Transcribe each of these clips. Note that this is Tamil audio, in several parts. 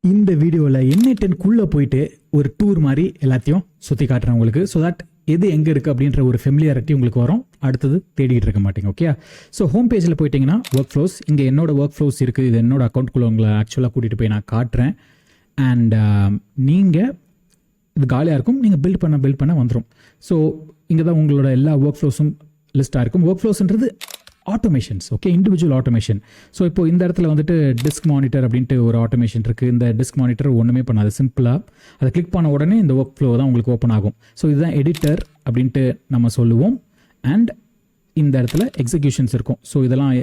இந்த வீடியோவில் N10 போயிட்டு ஒரு டூர் மாதிரி எல்லாத்தையும் சுற்றி காட்டுறேன் உங்களுக்கு. ஸோ தட் எது எங்கே இருக்குது அப்படின்ற ஒரு ஃபெமிலியாரிட்டி உங்களுக்கு வரும். அடுத்தது தேடிட்டு இருக்க மாட்டீங்க. ஓகே, ஸோ ஹோம் பேஜில் போயிட்டீங்கன்னா ஒர்க் ஃப்ளோஸ், இங்கே என்னோட ஒர்க் ஃப்ளோஸ் இருக்குது. இது என்னோட அக்கௌண்ட்குள்ளே உங்களை ஆக்சுவலாக கூட்டிகிட்டு போய் நான் காட்டுறேன். அண்ட் நீங்கள் இது காலியாக இருக்கும், நீங்கள் பில்ட் பண்ண வந்துடும். ஸோ இங்கே தான் உங்களோட எல்லா ஒர்க் ஃப்ளோஸும் லிஸ்ட்டாக இருக்கும். ஒர்க் ஃப்ளோஸ்ன்றது automations, okay, individual automation. So இப்போ இந்த இடத்துல வந்துட்டு டிஸ்க் மானிட்டர் அப்படின்ட்டு ஒரு ஆட்டோமேஷன் இருக்குது. இந்த டிஸ்க் மானிட்டர் ஒன்றுமே பண்ணாது, சிம்பிளாக அதை கிளிக் பண்ண உடனே இந்த ஒர்க் ஃப்ளோ தான் உங்களுக்கு ஓப்பன் ஆகும். ஸோ இதுதான் எடிட்டர் அப்படின்ட்டு நம்ம சொல்லுவோம். அண்ட் இந்த இடத்துல எக்ஸிக்யூஷன்ஸ் இருக்கும். ஸோ இதெல்லாம்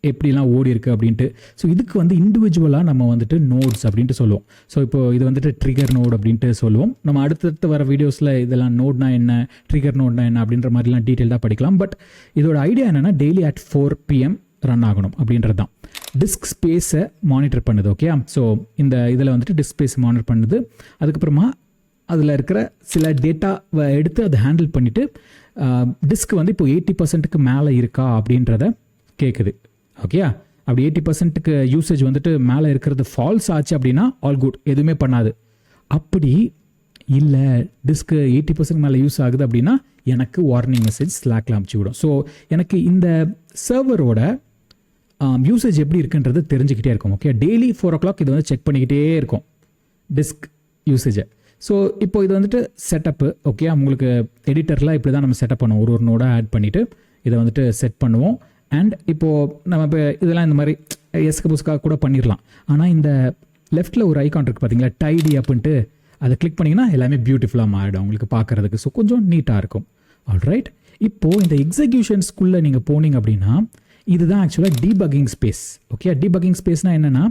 எப்படிலாம் ஓடி இருக்குது அப்படின்ட்டு. ஸோ இதுக்கு வந்து இண்டிவிஜுவலாக நம்ம வந்துட்டு நோட்ஸ் அப்படின்ட்டு சொல்லுவோம். ஸோ இப்போ இது வந்துட்டு ட்ரிகர் நோட் அப்படின்ட்டு சொல்லுவோம். நம்ம அடுத்தடுத்து வர வீடியோஸில் இதெல்லாம் நோட்னா என்ன, ட்ரிகர் நோட்னா என்ன அப்படின்ற மாதிரிலாம் டீட்டெயிலாக படிக்கலாம். பட் இதோட ஐடியா என்னென்னா டெய்லி at 4 PM ரன் ஆகணும் அப்படின்றது தான். டிஸ்க் ஸ்பேஸை மானிட்டர் பண்ணுது. ஓகே, ஸோ இந்த இதில் வந்துட்டு டிஸ்க் ஸ்பேஸ் மானிட்டர் பண்ணுது. அதுக்கப்புறமா அதில் இருக்கிற சில டேட்டாவை எடுத்து அதை ஹேண்டில் பண்ணிவிட்டு டிஸ்க் வந்து இப்போ 80% மேலே இருக்கா அப்படின்றத கேட்குது. ஓகே, அப்படி 80% யூசேஜ் வந்துட்டு மேலே இருக்கிறது ஃபால்ஸ் ஆச்சு அப்படின்னா ஆல் குட், எதுவுமே பண்ணாது. அப்படி இல்லை டிஸ்க்கு 80% மேலே யூஸ் ஆகுது அப்படின்னா எனக்கு வார்னிங் மெசேஜ் ஸ்லாக்ல அனுப்பிச்சி விடும். ஸோ எனக்கு இந்த சர்வரோட யூசேஜ் எப்படி இருக்குன்றது தெரிஞ்சுக்கிட்டே இருக்கும். ஓகே, டெய்லி 4 o'clock இது வந்து செக் பண்ணிக்கிட்டே இருக்கும் டிஸ்க் யூசேஜை. ஸோ இப்போ இது வந்துட்டு செட்டப்பு. ஓகே, உங்களுக்கு எடிட்டரில் இப்படி தான் நம்ம செட்டப் பண்ணுவோம். ஒரு நோட ஆட் பண்ணிவிட்டு இதை வந்துட்டு செட் பண்ணுவோம். அண்ட் இப்போது நம்ம இப்போ இதெல்லாம் இந்த மாதிரி எஸ்க்கு புஸ்க்காக கூட பண்ணிடலாம். ஆனால் இந்த லெஃப்ட்டில் ஒரு ஐகான் இருக்குது பார்த்தீங்களா, டைடி அப்படின்ட்டு, அதை கிளிக் பண்ணிங்கன்னா எல்லாமே பியூட்டிஃபுல்லாக மாறிடும் உங்களுக்கு பார்க்குறதுக்கு. ஸோ கொஞ்சம் நீட்டாக இருக்கும். ஆல்ரைட், இப்போது இந்த எக்ஸிக்யூஷன்ஸ்குள்ளே நீங்கள் போனீங்க அப்படின்னா இதுதான் ஆக்சுவலாக டீபக்கிங் ஸ்பேஸ். ஓகே, டீபக்கிங் ஸ்பேஸ்னால் என்னென்னா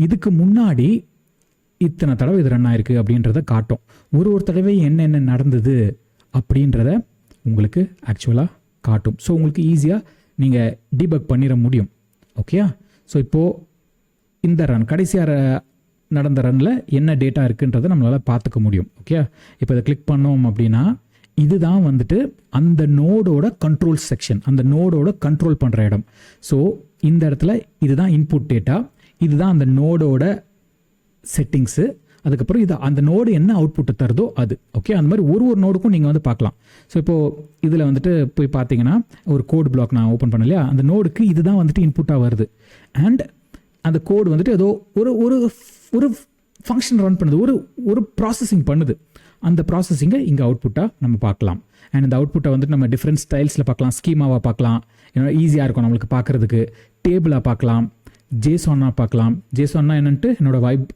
இதுக்கு முன்னாடி இத்தனை தடவை இது ரன் ஆயிருக்கு அப்படின்றத காட்டும். ஒரு தடவை என்னென்ன நடந்தது அப்படின்றத உங்களுக்கு ஆக்சுவலாக காட்டும். ஸோ உங்களுக்கு ஈஸியாக நீங்கள் டீபக் பண்ணிட முடியும். ஓகே, ஸோ இப்போது இந்த ரன் கடைசியாக நடந்த ரனில் என்ன டேட்டா இருக்குன்றதை நம்மளால் பார்த்துக்க முடியும். ஓகே, இப்போ இதை கிளிக் பண்ணோம் அப்படின்னா இதுதான் வந்துட்டு அந்த நோடோட கண்ட்ரோல் செக்ஷன், அந்த நோடோட கண்ட்ரோல் பண்ணுற இடம். ஸோ இந்த இடத்துல இதுதான் இன்புட் டேட்டா, இதுதான் அந்த நோடோட செட்டிங்ஸு. அதுக்கப்புறம் இது அந்த நோடு என்ன அவுட்புட்டை தருதோ அது. ஓகே, அந்த மாதிரி ஒரு நோடுக்கும் நீங்கள் வந்து பார்க்கலாம். ஸோ இப்போது இதில் வந்துட்டு போய் பார்த்தீங்கன்னா ஒரு கோட் பிளாக் நான் ஓப்பன் பண்ணலையா, அந்த நோடுக்கு இதுதான் வந்துட்டு இன்புட்டாக வருது. அண்ட் அந்த கோடு வந்துட்டு ஏதோ ஒரு ஒரு ஒரு ஃபங்க்ஷன் ரன் பண்ணுது, ஒரு ப்ராசஸிங் பண்ணுது. அந்த ப்ராசஸிங்கை இங்கே அவுட்புட்டாக நம்ம பார்க்கலாம். அண்ட் இந்த அவுட்புட்டை வந்துட்டு நம்ம டிஃப்ரெண்ட் ஸ்டைல்ஸில் பார்க்கலாம். ஸ்கீமாவாக பார்க்கலாம், ஏன்னா ஈஸியாக இருக்கும் நம்மளுக்கு பார்க்குறதுக்கு. டேபிளாக பார்க்கலாம், ஜேசானாக பார்க்கலாம். ஜேசான்னா என்னன்ட்டு என்னோடய வைப்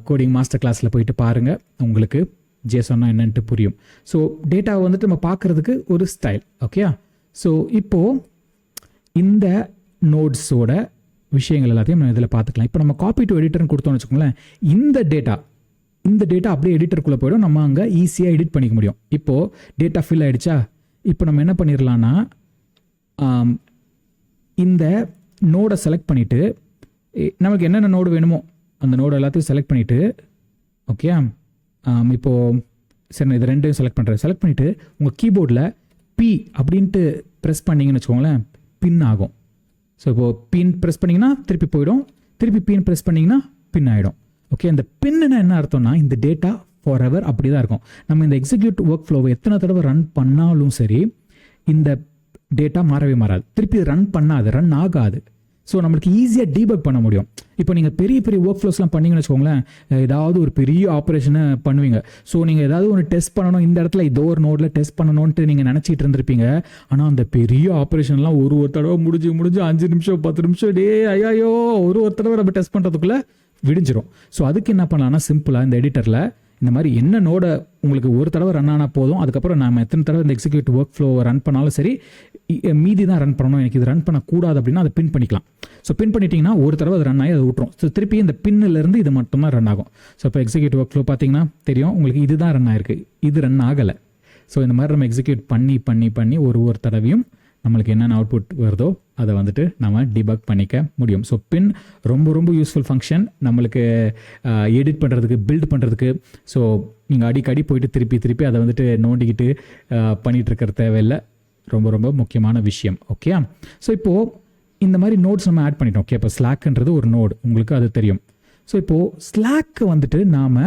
கோடிங் மாஸ்டர் கிளாஸில் போயிட்டு பாருங்கள், உங்களுக்கு ஜேசான்னா என்னன்ட்டு புரியும். ஸோ டேட்டாவை வந்துட்டு நம்ம பார்க்குறதுக்கு ஒரு ஸ்டைல். ஓகே, ஸோ இப்போது இந்த நோட்ஸோட விஷயங்கள் எல்லாத்தையும் நம்ம இதில் பார்த்துக்கலாம். இப்போ நம்ம காப்பி டு எடிட்டர்னு கொடுத்தோம்னு வச்சுக்கோங்களேன், இந்த டேட்டா அப்படியே எடிட்டருக்குள்ளே போய்டும். நம்ம அங்கே ஈஸியாக எடிட் பண்ணிக்க முடியும். இப்போது டேட்டா ஃபில் ஆகிடுச்சா, இப்போ நம்ம என்ன பண்ணிடலான்னா இந்த நோடை செலக்ட் பண்ணிவிட்டு நமக்கு என்னென்ன நோடு வேணுமோ அந்த நோடு எல்லாத்தையும் செலக்ட் பண்ணிவிட்டு, ஓகே, இப்போது சரி நான் இது ரெண்டையும் செலக்ட் பண்ணுறேன். செலக்ட் பண்ணிவிட்டு உங்கள் கீபோர்டில் பி அப்படின்ட்டு ப்ரெஸ் பண்ணிங்கன்னு வச்சுக்கோங்களேன், பின் ஆகும். ஸோ இப்போது பின் ப்ரெஸ் பண்ணிங்கன்னா திருப்பி போயிடும், திருப்பி பின் ப்ரெஸ் பண்ணிங்கன்னா பின் ஆகிடும். ஓகே, இந்த பின்னுன்னா என்ன அர்த்தம்னா இந்த டேட்டா ஃபார் எவர் அப்படி தான் இருக்கும். நம்ம இந்த எக்ஸிக்யூட் ஒர்க் ஃப்ளோவை எத்தனை தடவை ரன் பண்ணாலும் சரி இந்த டேட்டா மாறவே மாறாது. திருப்பி ரன் ஆகாது. ஸோ நம்மளுக்கு ஈஸியாக டீபக் பண்ண முடியும். இப்போ நீங்கள் பெரிய ஒர்க் ஃப்ளோஸ்லாம் பண்ணிங்கன்னு வச்சுக்கோங்களேன், ஏதாவது ஒரு பெரிய ஆப்ரேஷனை பண்ணுவீங்க. ஸோ நீங்கள் ஏதாவது ஒன்று டெஸ்ட் பண்ணணும், இந்த இடத்துல இதோ ஒரு நோடில் டெஸ்ட் பண்ணணும்ன்ட்டு நீங்கள் நினச்சிட்டு இருந்திருப்பீங்க. ஆனால் அந்த பெரிய ஆப்ரேஷன்லாம் ஒரு தடவை முடிஞ்சு 5 நிமிஷம் 10 நிமிஷம் ஐயோ ஒரு தடவை நம்ம டெஸ்ட் பண்ணுறதுக்குள்ளே விடிஞ்சிரும். ஸோ அதுக்கு என்ன பண்ணலாம்னா சிம்பிளாக இந்த எடிட்டரில் இந்த மாதிரி என்ன நோட உங்களுக்கு ஒரு தடவை ரன் ஆனால் போதும். அதுக்கப்புறம் நம்ம எத்தனை தடவை இந்த எக்ஸிக்யூட் ஒர்க் ஃப்ளோ ரன் பண்ணாலும் சரி, மீதி தான் ரன் பண்ணணும், எனக்கு இது ரன் பண்ணக்கூடாது அப்படின்னா அதை பின் பண்ணிக்கலாம். ஸோ பின் பண்ணிட்டீங்கன்னா ஒரு தடவை அது ரன் ஆகி அதை விட்டுரும். ஸோ திருப்பி இந்த பின்னிலேருந்து இது மட்டும் தான் ரன் ஆகும். ஸோ இப்போ எக்ஸிக்யூட் ஒர்க் ஃப்ளோ பார்த்தீங்கன்னா தெரியும் உங்களுக்கு, இது தான் ரன் ஆயிருக்கு, இது ரன் ஆகலை. ஸோ இந்த மாதிரி நம்ம எக்ஸிக்யூட் பண்ணி ஒரு தடவையும் நம்மளுக்கு என்னென்ன அவுட்புட் வருதோ அதை வந்துட்டு நம்ம டிபக் பண்ணிக்க முடியும். ஸோ பின் ரொம்ப யூஸ்ஃபுல் ஃபங்க்ஷன் நம்மளுக்கு எடிட் பண்ணுறதுக்கு, பில்ட் பண்ணுறதுக்கு. ஸோ நீங்கள் அடிக்கடி போயிட்டு திருப்பி அதை வந்துட்டு நோண்டிக்கிட்டு பண்ணிகிட்ருக்கிற தேவையில்லை. ரொம்ப முக்கியமான விஷயம். ஓகே, ஸோ இப்போது இந்த மாதிரி நோட்ஸ் நம்ம ஆட் பண்ணிட்டோம். ஓகே, இப்போ ஸ்லாக்ன்றது ஒரு நோடு, உங்களுக்கு அது தெரியும். ஸோ இப்போது ஸ்லாக்கை வந்துட்டு நாம்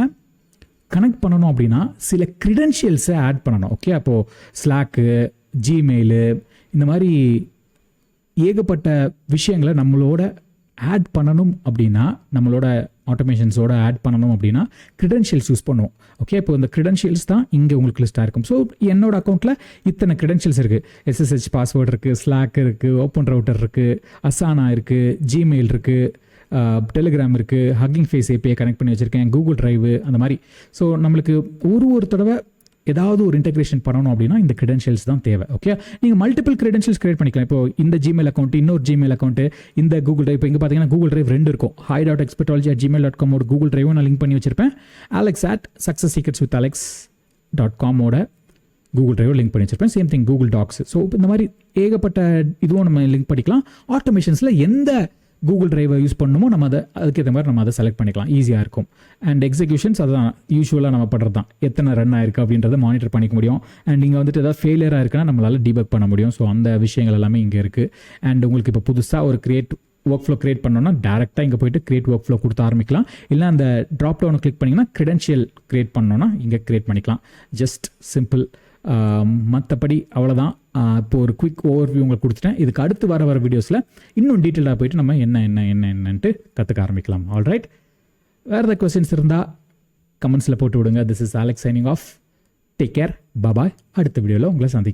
கனெக்ட் பண்ணணும் அப்படின்னா சில க்ரிடென்ஷியல்ஸை ஆட் பண்ணணும். ஓகே, அப்போது ஸ்லாக்கு, ஜிமெயிலு, இந்த மாதிரி ஏகப்பட்ட விஷயங்களை நம்மளோட ஆட் பண்ணணும் அப்படின்னா, நம்மளோட ஆட்டோமேஷன்ஸோட ஆட் பண்ணணும் அப்படின்னா க்ரிடென்ஷியல்ஸ் யூஸ் பண்ணுவோம். ஓகே, இப்போ இந்த க்ரிடென்ஷியல்ஸ் தான் இங்கே உங்களுக்கு லிஸ்ட்டாக இருக்கும். ஸோ என்னோட அக்கௌண்ட்டில் இத்தனை க்ரிடென்ஷியல்ஸ் இருக்குது. SSH பாஸ்வேர்டு இருக்குது, ஸ்லாக் இருக்குது, ஓப்பன் ரவுட்டர் இருக்குது, அசானா இருக்குது, ஜிமெயில் இருக்குது, டெலிகிராம் இருக்குது, ஹக்கிங் ஃபேஸ் ஏபிஐ கனெக்ட் பண்ணி வச்சுருக்கேன், கூகுள் டிரைவு, அந்த மாதிரி. ஸோ நம்மளுக்கு ஒரு தடவை ஏதாவது ஒரு இன்டெகிரேஷன் பண்ணணும் அப்படின்னா இந்த க்ரிடென்ஷியல்ஸ் தான் தேவை. ஓகே, நீங்கள் மல்டிபிள் க்ரிடென்ஷியல்ஸ் கிரியேட் பண்ணிக்கலாம். இப்போ இந்த ஜிமெயில் அக்கௌண்ட், இன்னொரு ஜிமெயில் அக்கௌண்ட்டு, இந்த கூகுள் டிரைவ். இப்போ இங்கே பார்த்தீங்கன்னா கூகுள் டிரைவ் 2 இருக்கும். hi.expertology@gmail.com கூகுள் டிரைவும் நான் லிங்க் பண்ணி வச்சிருப்பேன். alex@successsecretswithalex.com கூகுள் டிரைவ் லிங்க் பண்ணி வச்சிருப்பேன். Same thing Google docs. So இந்த மாதிரி ஏகப்பட்ட இதுவும் நம்ம லிங்க் பண்ணிக்கலாம். ஆட்டோமேஷன்ஸில் எந்த கூகுள் டிரைவை யூஸ் பண்ணணுமோ நம்ம அதுக்கேற்ற மாதிரி நம்ம அதை செலக்ட் பண்ணிக்கலாம். ஈஸியாக இருக்கும். அண்ட் எக்ஸிக்யூஷன்ஸ் அதுதான் யூஸ்வலாக நம்ம பண்ணுறது தான். எத்தனை ரன் ஆயிருக்கு அப்படின்றத மானிட்டர் பண்ணிக்க முடியும். அண்ட் நீங்கள் வந்துட்டு ஏதாவது ஃபெயிலியராக இருக்குன்னா நம்மளால் டீபக் பண்ண முடியும். ஸோ அந்த விஷயங்கள் எல்லாமே இங்கே இருக்குது. அண்ட் உங்களுக்கு இப்போ புதுசாக ஒரு ஒர்க் ஃப்ளோ கிரியேட் பண்ணோன்னா டேரெக்டாக இங்கே போய்ட்டு கிரியேட் ஒர்க் ஃப்ளோ கொடுத்து ஆரம்பிக்கலாம். இல்லை அந்த ட்ராப் டவுனை கிளிக் பண்ணிங்கன்னா க்ரிடென்ஷியல் கிரியேட் பண்ணோன்னா இங்கே கிரியேட் பண்ணிக்கலாம். Just simple. மற்றபடி அவ்வளோதான். இப்போ ஒரு குவிக் ஓவர்வியூ உங்களுக்கு கொடுத்துட்டேன். இதுக்கு அடுத்து வர வீடியோஸில் இன்னும் டீட்டெயிலாக போயிட்டு நம்ம என்னன்ட்டு கற்றுக்க ஆரம்பிக்கலாம். ஆல்ரைட், வேறு ஏதாவது கொஸ்டின்ஸ் இருந்தால் கமெண்ட்ஸில் போட்டு விடுங்க. This is Alex signing off. Take care, bye. அடுத்த வீடியோவில் உங்களை சந்திக்கிறேன்.